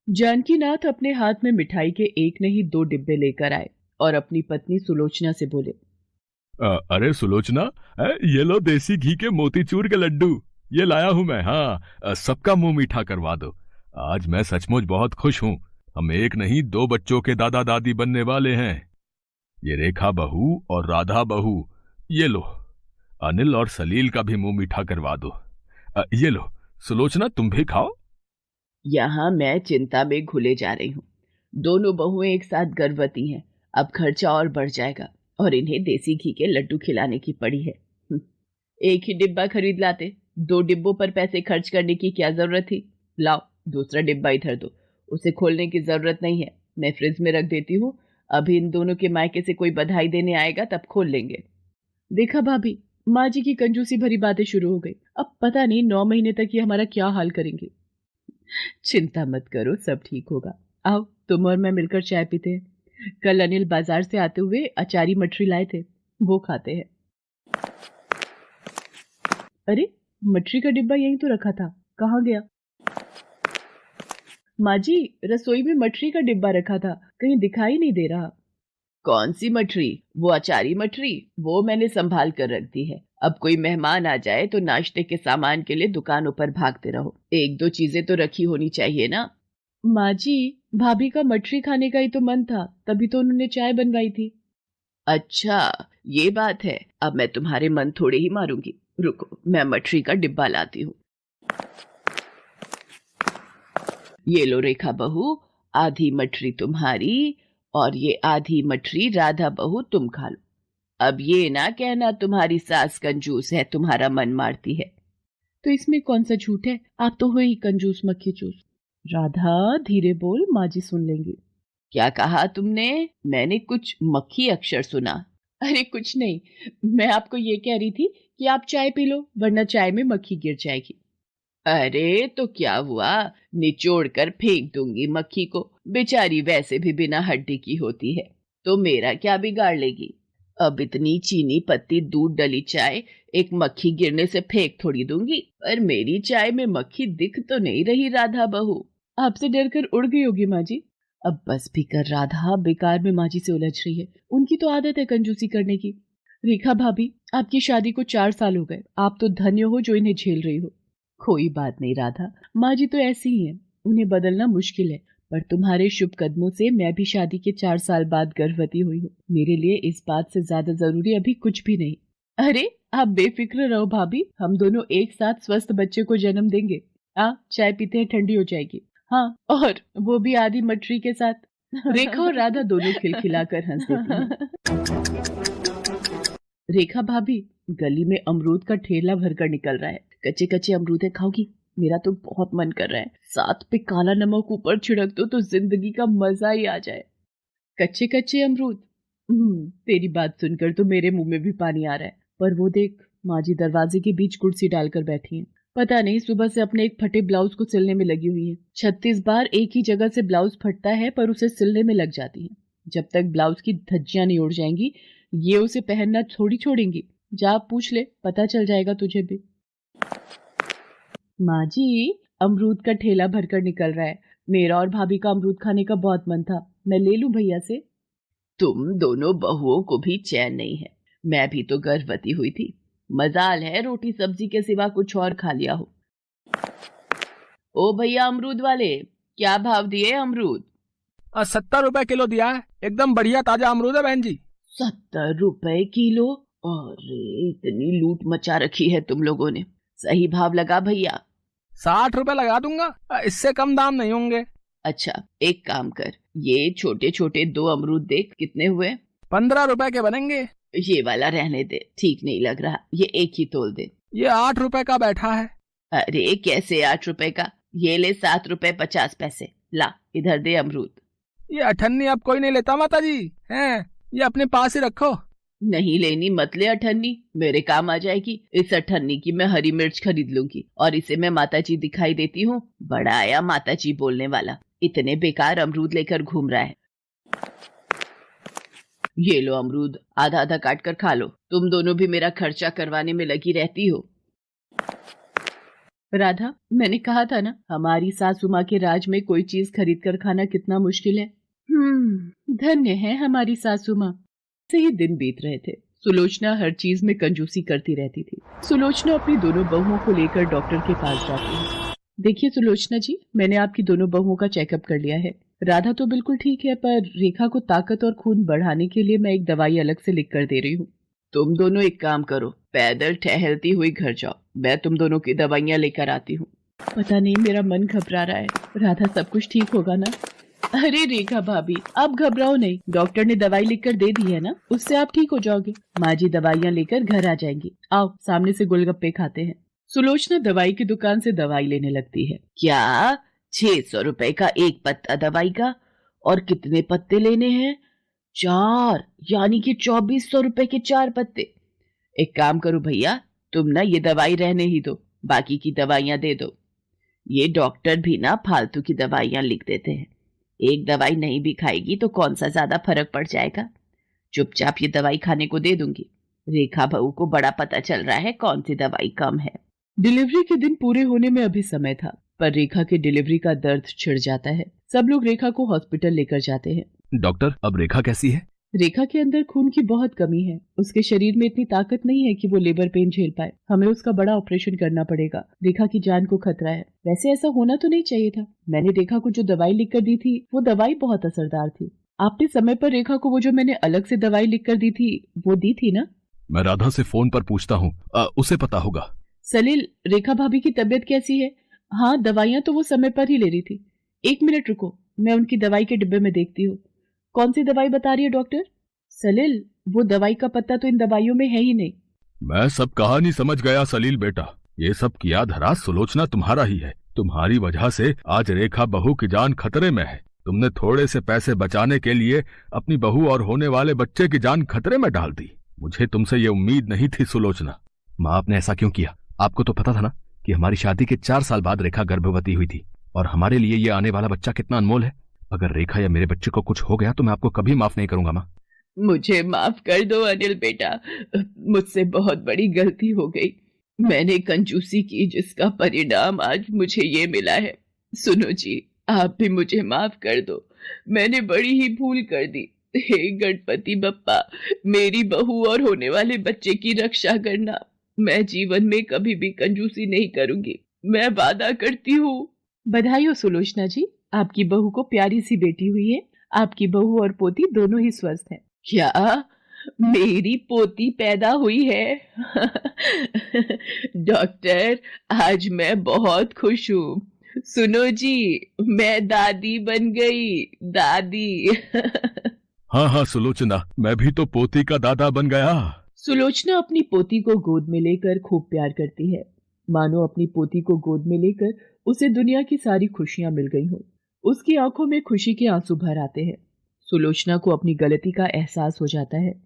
जानकीनाथ अपने हाथ में मिठाई के एक नहीं दो डिब्बे लेकर आए और अपनी पत्नी सुलोचना से बोले। अरे सुलोचना, ये लो देसी घी के मोतीचूर के लड्डू। ये लाया हूं मैं। हाँ, सबका मुंह मीठा करवा दो। आज मैं सचमुच बहुत खुश हूँ। हम एक नहीं दो बच्चों के दादा दादी बनने वाले हैं। ये रेखा बहू और राधा बहू। ये लो, अनिल और सलील का भी मुंह मीठा करवा दो। ये लो सुलोचना, तुम भी खाओ। यहाँ मैं चिंता में घुले जा रही हूँ। दोनों बहुएं एक साथ गर्भवती हैं। अब खर्चा और बढ़ जाएगा और इन्हें देसी घी के लड्डू खिलाने की पड़ी है। एक ही डिब्बा खरीद लाते। दो डिब्बों पर पैसे खर्च करने की क्या जरूरत थी। लाओ, दूसरा डिब्बा इधर दो। उसे खोलने की जरूरत नहीं है, मैं फ्रिज में रख देती हूँ। अभी इन दोनों के मायके से कोई बधाई देने आएगा तब खोल लेंगे। देखा भाभी, माँ जी की कंजूसी भरी बातें शुरू हो गई। अब पता नहीं 9 महीने तक ये हमारा क्या हाल करेंगे। चिंता मत करो, सब ठीक होगा। आओ, तुम और मैं मिलकर चाय पीते हैं। कल अनिल बाजार से आते हुए अचारी मठरी लाए थे, वो खाते हैं। अरे, मठरी का डिब्बा यहीं तो रखा था, कहाँ गया। माँ जी, रसोई में मठरी का डिब्बा रखा था, कहीं दिखाई नहीं दे रहा। कौन सी मठरी? वो अचारी मठरी? वो मैंने संभाल कर रख दी है। अब कोई मेहमान आ जाए तो नाश्ते के सामान के लिए दुकानों पर भागते रहो। एक दो चीजें तो रखी होनी चाहिए ना। माँ जी, भाभी का मठरी खाने का ही तो मन था, तभी तो उन्होंने चाय बनवाई थी। अच्छा, ये बात है। अब मैं तुम्हारे मन थोड़े ही मारूंगी। रुको, मैं मठरी का डिब्बा लाती हूँ। ये लो रेखा बहू, आधी मठरी तुम्हारी और ये आधी मठरी राधा बहू तुम खा लो। अब ये ना कहना तुम्हारी सास कंजूस है, तुम्हारा मन मारती है। तो इसमें कौन सा झूठ है, आप तो हो ही कंजूस मक्खी चूस। राधा, धीरे बोल, माँ जी सुन लेंगी। क्या कहा तुमने? मैंने कुछ मक्खी अक्षर सुना। अरे कुछ नहीं, मैं आपको ये कह रही थी कि आप चाय पी लो, वरना चाय में मक्खी गिर जाएगी। अरे तो क्या हुआ, निचोड़ कर फेंक दूंगी मक्खी को। बेचारी वैसे भी बिना हड्डी की होती है, तो मेरा क्या बिगाड़ लेगी। अब इतनी चीनी पत्ती दूध डली चाय एक मक्खी गिरने से फेंक थोड़ी दूंगी। पर मेरी चाय में मक्खी दिख तो नहीं रही राधा बहू। आपसे डर कर उड़ गई होगी माँ जी। अब बस भी कर राधा, बेकार में माँ जी से उलझ रही है। उनकी तो आदत है कंजूसी करने की। रेखा भाभी, आपकी शादी को 4 साल हो गए, आप तो धन्य हो जो इन्हें झेल रही हो। कोई बात नहीं राधा, माँ जी तो ऐसी ही हैं, उन्हें बदलना मुश्किल है। पर तुम्हारे शुभ कदमों से मैं भी शादी के 4 साल बाद गर्भवती हुई हूँ। मेरे लिए इस बात से ज्यादा जरूरी अभी कुछ भी नहीं। अरे, आप बेफिक्र रहो भाभी, हम दोनों एक साथ स्वस्थ बच्चे को जन्म देंगे। चाय पीते हैं, ठंडी हो जाएगी। हाँ, और वो भी आधी मटरी के साथ। रेखा और राधा दोनों खिलखिलाकर हंस देती हैं। रेखा भाभी, गली में अमरूद का ठेला भरकर निकल रहा है। कच्चे कच्चे अमरूद है, खाओगी? मेरा तो बहुत मन कर रहा है। साथ पे काला नमक ऊपर छिड़क दो तो जिंदगी का मजा ही आ जाए। कच्चे कच्चे अमरूद। तेरी बात सुनकर तो मेरे मुंह में भी पानी आ रहा है। पर वो देख, माँ जी दरवाजे के बीच कुर्सी डालकर बैठी हैं। पता नहीं सुबह से अपने एक फटे ब्लाउज को सिलने में लगी हुई है। 36 बार एक ही जगह से ब्लाउज फटता है पर उसे सिलने में लग जाती है। जब तक ब्लाउज की धज्जियां नहीं उड़ जाएंगी, ये उसे पहनना थोड़ी छोड़ेंगी। जा पूछ ले, पता चल जाएगा तुझे भी। माँ जी, अमरूद का ठेला भरकर निकल रहा है। मेरा और भाभी का अमरूद खाने का बहुत मन था, मैं ले लूं भैया से? तुम दोनों बहुओं को भी चैन नहीं है। मैं भी तो गर्भवती हुई थी। मजाल है रोटी सब्जी के सिवा कुछ और खा लिया हो। ओ भैया अमरूद वाले, क्या भाव दिए अमरूद? 70 रुपए किलो दिया है, एकदम बढ़िया ताजा अमरूद है बहन जी। 70 रुपए किलो? अरे, इतनी लूट मचा रखी है तुम लोगों ने। सही भाव लगा भैया। 60 रुपए लगा दूंगा, इससे कम दाम नहीं होंगे। अच्छा, एक काम कर, ये छोटे छोटे दो अमरूद देख कितने हुए। 15 रुपए के बनेंगे। ये वाला रहने दे, ठीक नहीं लग रहा, ये एक ही तोल दे। ये 8 रुपए का बैठा है। अरे कैसे 8 रुपए का? ये ले 7 रुपए 50 पैसे। ला, इधर दे अमरूद। ये अठन्नी अब कोई नहीं लेता माता जी, हैं? ये अपने पास ही रखो। नहीं लेनी मत ले अठन्नी, मेरे काम आ जाएगी। इस अठन्नी की मैं हरी मिर्च खरीद लूंगी और इसे मैं माताजी दिखाई देती हूँ। बड़ा आया माताजी बोलने वाला, इतने बेकार अमरूद लेकर घूम रहा है। ये लो अमरूद, आधा आधा काट कर खा लो। तुम दोनों भी मेरा खर्चा करवाने में लगी रहती हो। राधा, मैंने कहा था ना, हमारी सासू माँ के राज में कोई चीज खरीद कर खाना कितना मुश्किल है। धन्य है हमारी सासू माँ। से ही दिन बीत रहे थे। सुलोचना हर चीज में कंजूसी करती रहती थी। सुलोचना अपनी दोनों बहुओं को लेकर डॉक्टर के पास जाती है। देखिए सुलोचना जी, मैंने आपकी दोनों बहुओं का चेकअप कर लिया है। राधा तो बिल्कुल ठीक है, पर रेखा को ताकत और खून बढ़ाने के लिए मैं एक दवाई अलग से लिख कर दे रही हूँ। तुम दोनों एक काम करो, पैदल टहलती हुई घर जाओ, मैं तुम दोनों की दवाइयाँ लेकर आती हूँ। पता नहीं, मेरा मन घबरा रहा है। राधा, सब कुछ ठीक होगा ना? अरे रेखा भाभी, आप घबराओ नहीं, डॉक्टर ने दवाई लिखकर दे दी है ना, उससे आप ठीक हो जाओगे। माँ जी दवाइयाँ लेकर घर आ जाएंगी। आओ सामने से गोलगप्पे खाते हैं। सुलोचना दवाई की दुकान से दवाई लेने लगती है। क्या 600 रुपए का एक पत्ता दवाई का? और कितने पत्ते लेने हैं? 4, यानी कि 2400 रुपए के 4 पत्ते। एक काम करो भैया, तुम ना ये दवाई रहने ही दो, बाकी की दवाइयां दे दो। ये डॉक्टर भी ना फालतू की दवाइयां लिख देते हैं। एक दवाई नहीं भी खाएगी तो कौन सा ज्यादा फर्क पड़ जाएगा। चुपचाप ये दवाई खाने को दे दूंगी। रेखा बहू को बड़ा पता चल रहा है कौन सी दवाई कम है। डिलीवरी के दिन पूरे होने में अभी समय था, पर रेखा के डिलीवरी का दर्द छिड़ जाता है। सब लोग रेखा को हॉस्पिटल लेकर जाते हैं। डॉक्टर, अब रेखा कैसी है? रेखा के अंदर खून की बहुत कमी है। उसके शरीर में इतनी ताकत नहीं है कि वो लेबर पेन झेल पाए। हमें उसका बड़ा ऑपरेशन करना पड़ेगा। रेखा की जान को खतरा है। वैसे ऐसा होना तो नहीं चाहिए था। मैंने रेखा को जो दवाई लिखकर दी थी वो दवाई बहुत असरदार थी। आपने समय पर रेखा को वो जो मैंने अलग से दवाई लिखकर दी थी वो दी थी ना? मैं राधा से फोन पर पूछता हूँ, उसे पता होगा। सलील, रेखा भाभी की तबीयत कैसी है? हाँ, दवाइयाँ तो वो समय पर ही ले रही थी। 1 मिनट रुको, मैं उनकी दवाई के डिब्बे में देखती हूँ। कौन सी दवाई बता रही है डॉक्टर? सलील, वो दवाई का पत्ता तो इन दवाइयों में है ही नहीं। मैं सब कहानी समझ गया सलील बेटा। ये सब किया धरा सुलोचना तुम्हारा ही है। तुम्हारी वजह से आज रेखा बहू की जान खतरे में है। तुमने थोड़े से पैसे बचाने के लिए अपनी बहू और होने वाले बच्चे की जान खतरे में डाल दी। मुझे तुमसे ये उम्मीद नहीं थी सुलोचना। माँ, आपने ऐसा क्यों किया? आपको तो पता था ना कि हमारी शादी के 4 साल बाद रेखा गर्भवती हुई थी, और हमारे लिए ये आने वाला बच्चा कितना अनमोल है। अगर रेखा या मेरे बच्चे को कुछ हो गया तो मैं आपको कभी माफ नहीं करूंगा माँ। मुझे माफ कर दो अनिल बेटा, मुझसे बहुत बड़ी गलती हो गई। मैंने कंजूसी की जिसका परिणाम आज मुझे ये मिला है। सुनो जी, आप भी मुझे माफ कर दो। मैंने बड़ी ही भूल कर दी। हे गणपति बप्पा, मेरी बहू और होने वाले बच्चे की रक्षा करना। मैं जीवन में कभी भी कंजूसी नहीं करूंगी, मैं वादा करती हूँ। बधाई हो सुलोचना जी, आपकी बहू को प्यारी सी बेटी हुई है। आपकी बहू और पोती दोनों ही स्वस्थ हैं। क्या मेरी पोती पैदा हुई है? डॉक्टर, आज मैं बहुत खुश हूँ। सुनो जी, मैं दादी बन गई, दादी। हाँ हाँ सुलोचना, मैं भी तो पोती का दादा बन गया। सुलोचना अपनी पोती को गोद में लेकर खूब प्यार करती है, मानो अपनी पोती को गोद में लेकर उसे दुनिया की सारी खुशियां मिल गई हों। उसकी आंखों में खुशी के आंसू भर आते हैं। सुलोचना को अपनी गलती का एहसास हो जाता है।